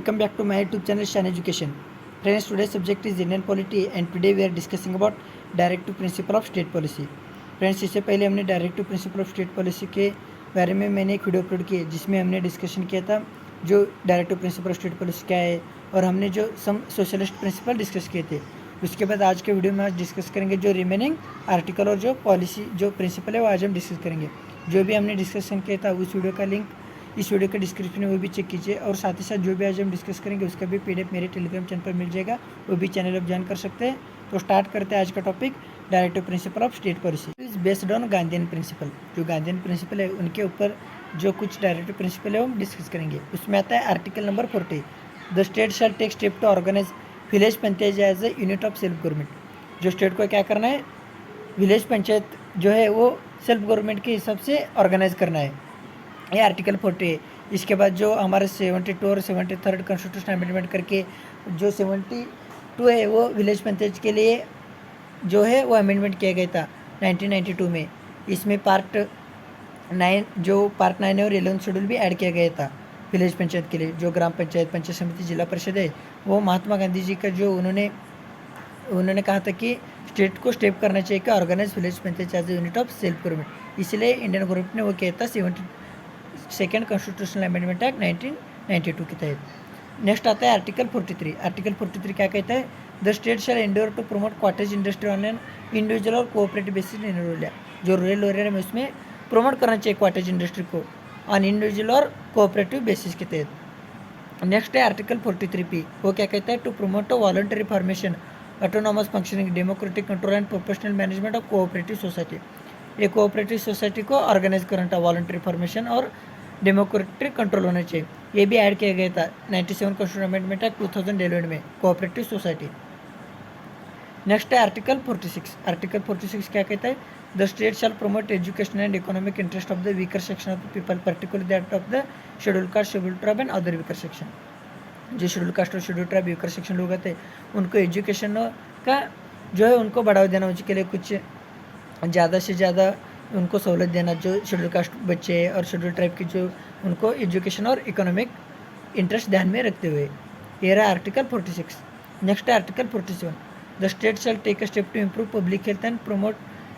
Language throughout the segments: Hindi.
Welcome back to my YouTube channel Shan Education. Friends, today's subject is Indian polity and today we are discussing about directive principle of state policy. Friends, इससे पहले हमने directive principle of state policy के बारे में मैंने एक वीडियो अपलोड की जिसमें हमने डिस्कशन किया था जो directive principle of state policy क्या है और हमने जो सम सोशलिस्ट प्रिंसिपल डिस्कस किए थे. उसके बाद आज के वीडियो में आज डिस्कस करेंगे जो रिमेनिंग आर्टिकल और जो पॉलिसी जो प्रिंसिपल है वो आज हम डिस्कस करेंगे. जो भी हमने डिस्कशन किया था उस वीडियो का लिंक इस वीडियो के डिस्क्रिप्शन में वो भी चेक कीजिए और साथ ही साथ जो भी आज हम डिस्कस करेंगे उसका भी पीडीएफ मेरे टेलीग्राम चैनल पर मिल जाएगा, वो भी चैनल आप ज्वाइन कर सकते हैं. तो स्टार्ट करते हैं आज का topic directive principle of state policy is based on Gandhian principle. जो गांधीयन प्रिंसिपल है उनके ऊपर जो कुछ डायरेक्टिव प्रिंसिपल है वो हम डिस्कस करेंगे. उसमें आता है article number 40, the state shall take step to organize village panchayat as a unit of self government. जो स्टेट को क्या करना है, विलेज पंचायत जो है वो सेल्फ गवर्नमेंट के हिसाब से ऑर्गेनाइज करना है. ये आर्टिकल 40 है. इसके बाद जो हमारे 72 और 73 कॉन्स्टिट्यूशन अमेंडमेंट करके जो 72 है वो विलेज पंचायत के लिए जो है वो अमेंडमेंट किया गया था 1992 में. इसमें पार्ट 9 है और 11 शेड्यूल भी ऐड किया गया था विलेज पंचायत के लिए. जो ग्राम पंचायत, पंचायत समिति, जिला परिषद है वो महात्मा गांधी जी का जो उन्होंने कहा था कि स्टेट को स्टेप करना चाहिए कि organize village panchayat as a unit of self government. इसलिए इंडियन गवर्नमेंट ने वो किया था 72 कॉन्स्टिट्यूशनल अमेंडमेंट एक्ट 1992 के तहत. नेक्स्ट आता है आर्टिकल 43. आर्टिकल 43 क्या कहता है, the state shall endure to promote cottage industry on an individual और cooperative basis in rural area. जो रूरल एरिया में उसमें प्रमोट करना चाहिए कॉटेज इंडस्ट्री को ऑन इंडिविजुअल और कोऑपरेटिव बेसिस के तहत. नेक्स्ट है आर्टिकल 43P. वो क्या कहता है, to promote voluntary formation, autonomous functioning, democratic control and professional management of cooperative society. ये कोऑपरेटिव सोसाइटी को ऑर्गेनाइज करना था, वॉलंटरी फॉर्मेशन और डेमोक्रेटिक कंट्रोल होना चाहिए. ये भी ऐड किया गया था 97 कॉन्स्टिट्यूशन अमेंडमेंट एक्ट 2011 में, कोऑपरेटिव सोसाइटी. नेक्स्ट है आर्टिकल 46. आर्टिकल 46 क्या कहता है, the state shell promote education and economic interest of the weaker section of the people, particular that of the schedule caste, schedule tribe and other weaker section. जो शेड्यूल कास्ट और शेड्यूल ट्राइब वीकर सेक्शन लोग थे उनको एजुकेशन का जो है उनको बढ़ावा देना, उसके लिए कुछ ज़्यादा से ज़्यादा उनको सहूलत देना. जो शेड्यूल कास्ट बच्चे और शेड्यूल ट्राइब की जो उनको एजुकेशन और इकोनॉमिक इंटरेस्ट ध्यान में रखते हुए. ये रहा आर्टिकल 46. नेक्स्ट है article 47, the state shall take a step to improve public health and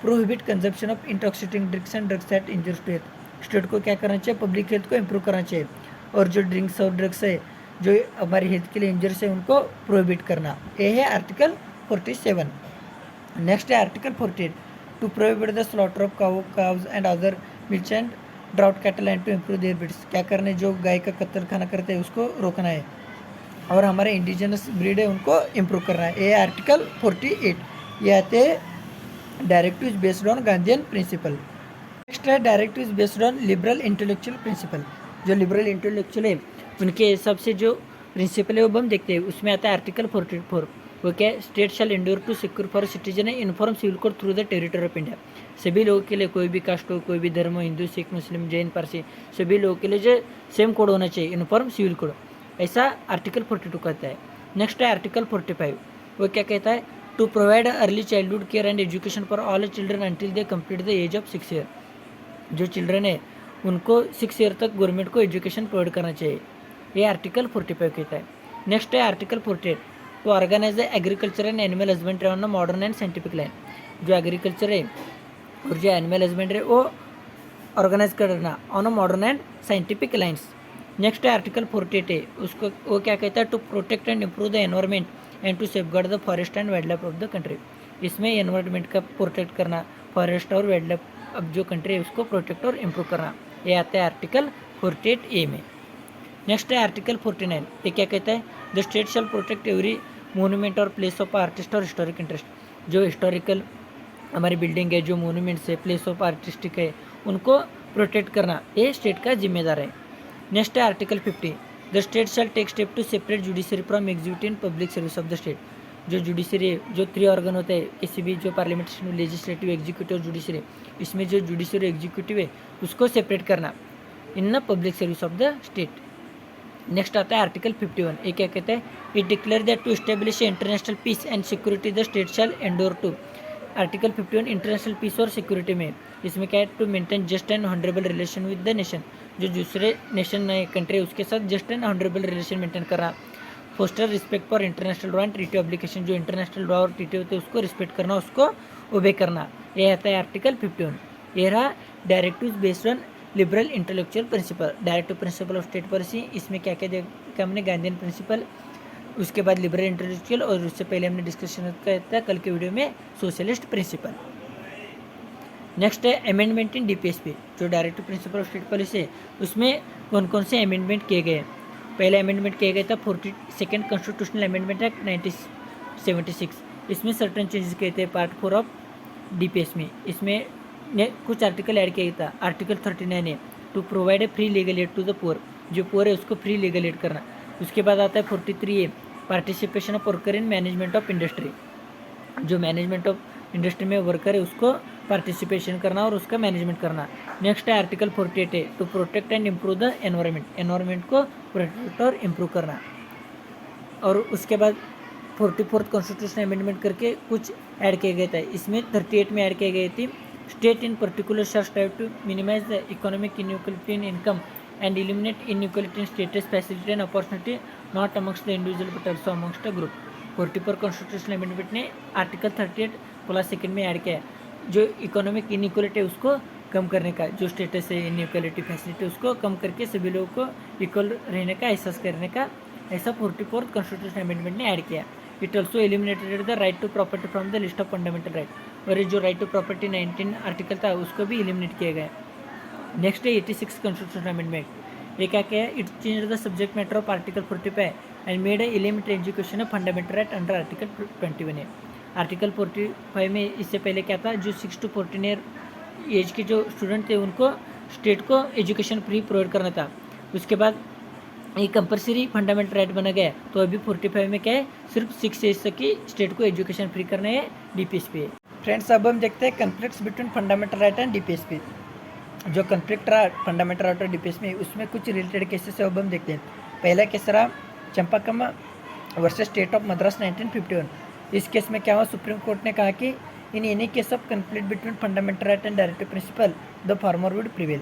prohibit consumption of intoxicating drinks and drugs that injures to health. State को क्या करना चाहिए, पब्लिक हेल्थ को इम्प्रूव करना चाहिए और जो ड्रिंक्स और ड्रग्स है जो हमारी हेल्थ के लिए इंजर्स है उनको प्रोहिबिट करना. ये है आर्टिकल 47. नेक्स्ट है article 48, to prohibit the slaughter of cows and other milk and draught cattle and to improve their breeds. क्या करने, जो गाय का कत्ल खाना करते हैं उसको रोकना है और हमारे इंडिजिनस ब्रीड है उनको इम्प्रूव करना है. ये आर्टिकल 48. ये आते हैं directive based on Gandhian principle. Next है directive based on liberal intellectual principle. जो लिबरल इंटेलेक्चुअल है उनके हिसाब से जो प्रिंसिपल है वो हम देखते हैं. उसमें आता है आर्टिकल 44. वो क्या है, state shall endure to secure for citizen है uniform civil code through the territory of India. सभी लोगों के लिए, कोई भी कास्ट हो, कोई भी धर्म हो, हिंदू, सिख, मुस्लिम, जैन, पारसी, सभी लोगों के लिए जो सेम कोड होना चाहिए, यूनिफॉर्म सिविल कोड. ऐसा आर्टिकल 42 कहता है. नेक्स्ट है आर्टिकल 45. वो क्या कहता है, to provide early childhood care and education for all children until they complete the age of 6 year. जो चिल्ड्रन है उनको 6 ईयर तक गवर्नमेंट को एजुकेशन प्रोवाइड करना चाहिए. ये आर्टिकल 45 कहता है. नेक्स्ट है article 48, to organize the agriculture and animal husbandry on a modern and scientific line. जो एग्रीकल्चर है और जो एनिमल हस्बेंड्री है वो ऑर्गेनाइज करना on a modern and scientific lines. Next है आर्टिकल 48 है. उसको वो क्या कहता है, to protect and improve the environment and to safeguard the forest and wild life of the country. इसमें एनवायरमेंट का प्रोटेक्ट करना, फॉरेस्ट और वाइल्ड लाइफ अब जो कंट्री है उसको प्रोटेक्ट और इम्प्रूव करना. ये आता है आर्टिकल 48A में. नेक्स्ट है आर्टिकल 49. ये क्या कहता है, the state shell protect every monument और प्लेस ऑफ आर्टिस्ट और हिस्टोरिक इंटरेस्ट. जो हिस्टोरिकल हमारी बिल्डिंग है, जो मोनूमेंट्स है, प्लेस ऑफ आर्टिस्टिक है, उनको प्रोटेक्ट करना ये स्टेट का जिम्मेदार है. नेक्स्ट है article 50, the state shall take step to separate judiciary from executive and public service of the state. जो जुडिशरी है, जो 3 ऑर्गन होते हैं किसी भी, जो पार्लियामेंट, लेजिस्लेटिव, एग्जीक्यूटिव और जुडिशरी, इसमें जो जुडिशरी एग्जीक्यूटिव है उसको सेपरेट करना in the public service of the state. Next आता है आर्टिकल 51. ये क्या कहता है, it declare that to establish international peace and security the state shall endure to. Article 51 international peace और सिक्योरिटी में इसमें क्या है, to maintain just and honourable relation with the nation, जो दूसरे नेशन कंट्री है उसके साथ just and honourable relation maintain करना। Foster respect for international law and treaty obligation, जो इंटरनेशनल लॉ और ट्रीटी होते हैं उसको रिस्पेक्ट करना, उसको ओबे करना। ये आता है आर्टिकल 51। ये रहा directives based on liberal intellectual principle, directive principle of state policy. इसमें क्या क्या देखा हमने, गांधीयन प्रिंसिपल, उसके बाद लिबरल इंटेलेक्चुअल, और उससे पहले हमने डिस्कशन किया था कल के वीडियो में सोशलिस्ट प्रिंसिपल। नेक्स्ट है अमेंडमेंट इन डीपीएसपी, जो directive principle of state policy है उसमें कौन कौन से अमेंडमेंट किए गए। पहले अमेंडमेंट किया गया था 42nd कॉन्स्टिट्यूशनल अमेंडमेंट एक्ट 1976। इसमें सर्टन चेंजेस किए थे पार्ट 4 ऑफ डीपीएस में। इसमें कुछ आर्टिकल ऐड किया था। आर्टिकल 39 है to provide a free legal aid to the poor, जो पुअर है उसको फ्री लीगल एड करना। उसके बाद आता है 43 है participation of worker in management of industry, जो मैनेजमेंट ऑफ इंडस्ट्री में वर्कर है उसको पार्टिसिपेशन करना और उसका मैनेजमेंट करना। नेक्स्ट है आर्टिकल 48 है to protect and improve the environment, environment को प्रोटेक्ट और इम्प्रूव करना। और उसके बाद 44th कॉन्स्टिट्यूशन अमेंडमेंट करके कुछ ऐड किए गए थे। इसमें 38 में ऐड किए गए थे state in particular shall strive to minimize the economic inequality in income and eliminate inequality in status, facility and opportunity not amongst the individual but also amongst the group. 44 constitutional amendment ने आर्टिकल 38 क्लास 2 में ऐड किया है, जो इकोनॉमिक इनइक्वालिटी है उसको कम करने का, जो स्टेटस है इनइक्वालिटी फैसिलिटी उसको कम करके सभी लोगों को इक्वल रहने का एहसास करने का, ऐसा 44th कॉन्स्टिट्यूशनल अमेंडमेंट ने ऐड किया। It also eliminated the right to property from the list of fundamental right, और ये जो राइट टू प्रॉपर्टी 19 आर्टिकल था उसको भी एलिमिनेट किया गया। नेक्स्ट है 86 कॉन्स्टिट्यूशनल अमेंडमेंट। ये क्या है, it change the subject matter of article 45 and made element education of fundamental right under article 21 है। आर्टिकल 45 में इससे पहले क्या था, जो 6 to 14 ईयर एज के जो स्टूडेंट थे उनको स्टेट को एजुकेशन फ्री प्रोवाइड करना था। उसके बाद ये कंपलसरी फंडामेंटल राइट बना गया, तो अभी 45 में क्या है, सिर्फ 6 एज तक की स्टेट को एजुकेशन फ्री करना है डीपीएसपी है। फ्रेंड्स, अब हम देखते हैं conflicts between fundamental right and DPSP. जो कन्फ्लिक्ट रहा फंडामेंटल राइट और डीपीएसपी में, उसमें कुछ रिलेटेड केसेस है, अब हम देखते हैं। पहला केस रहा चंपाकम्मा वर्सेस स्टेट ऑफ मद्रास 1951। इस केस में क्या हुआ, सुप्रीम कोर्ट ने कहा कि in any case of conflict between fundamental right and directive principle the former would prevail.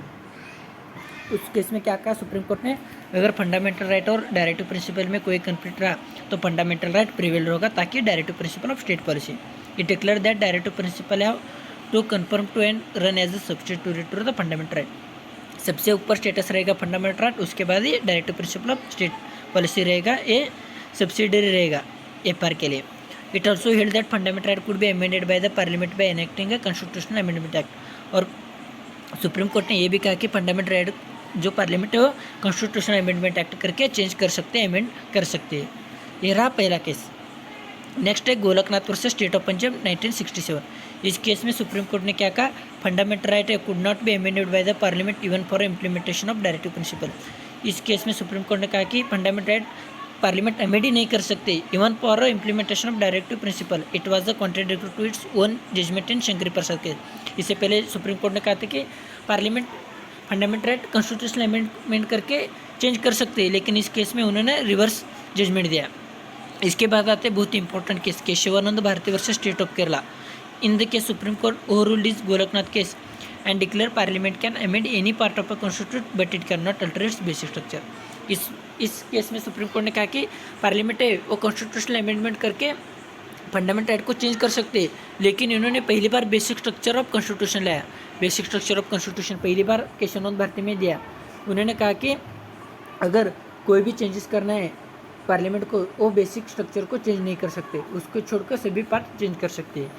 उस केस में क्या कहा सुप्रीम कोर्ट ने, अगर फंडामेंटल राइट और डायरेक्टिव प्रिंसिपल में कोई कन्फ्लिक्ट रहा तो फंडामेंटल राइट प्रिवेल होगा, ताकि directive principle of state policy. It declare that directive principle have to conform to and run as a substitute to the fundamental right. सबसे ऊपर स्टेटस रहेगा फंडामेंटल राइट, उसके बाद ये directive principle of state policy रहेगा, ये सब्सिडरी रहेगा एफआर के लिए। It also held that fundamental right could be amended by the parliament by enacting a constitutional amendment act. और सुप्रीम कोर्ट ने ये भी कहा कि फंडामेंटल राइट जो पार्लियामेंट है वो कॉन्स्टिट्यूशनल अमेंडमेंट एक्ट करके चेंज कर सकते हैं, अमेंड कर सकते हैं। ये रहा पहला केस। नेक्स्ट है Golaknath versus state of Punjab 1967। इस केस में सुप्रीम कोर्ट ने क्या कहा, fundamental right could not be amended by the parliament even for implementation of directive principle. इस केस में सुप्रीम कोर्ट ने कहा कि फंडामेंटल राइट पार्लियामेंट अमेंड ही नहीं कर सकते इवन फॉर इम्प्लीमेंटेशन ऑफ डायरेक्टिव प्रिंसिपल। It was the contradictory to its own judgment in Shankari Prasad case. इससे पहले सुप्रीम कोर्ट ने कहा था कि parliament fundamental right constitutional amendment करके चेंज कर सकते हैं, लेकिन इस केस में उन्होंने रिवर्स जजमेंट दिया। इसके बाद आते हैं बहुत important case, Kesavananda Bharati versus state of Kerala. In the case supreme court overruled this Golaknath case and declare parliament can amend any part of a constitute but it can not alter its basic structure. इस केस में सुप्रीम कोर्ट ने कहा कि पार्लियामेंट है वो कॉन्स्टिट्यूशनल अमेंडमेंट करके फंडामेंटल राइट को चेंज कर सकते हैं, लेकिन इन्होंने पहली बार बेसिक स्ट्रक्चर ऑफ कॉन्स्टिट्यूशन लाया। बेसिक स्ट्रक्चर ऑफ कॉन्स्टिट्यूशन पहली बार केशवानंद भारती में दिया। उन्होंने कहा कि अगर कोई भी चेंजेस करना है पार्लियामेंट को, वो बेसिक स्ट्रक्चर को चेंज नहीं कर सकते, उसको छोड़कर सभी पार्ट चेंज कर सकते हैं।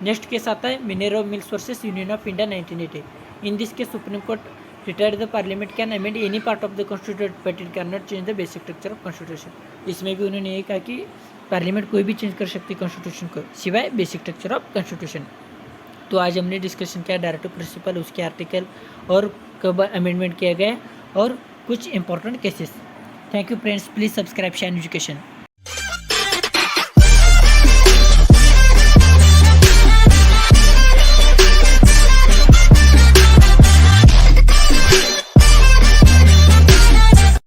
नेक्स्ट केस आता है mineral mills versus union of India 1980। In this case supreme court retired the parliament can amend any part of the constitute but it can not change the basic structure of constitution. इसमें भी उन्होंने ये कहा कि पार्लियामेंट कोई भी चेंज कर सकती है कॉन्स्टिट्यूशन को, सिवाय बेसिक स्ट्रक्चर ऑफ कॉन्स्टिट्यूशन। तो आज हमने डिस्कशन किया डायरेक्टिव प्रिंसिपल, उसके आर्टिकल और कब अमेंडमेंट किया गया और कुछ important cases. Thank you friends, please subscribe shine education.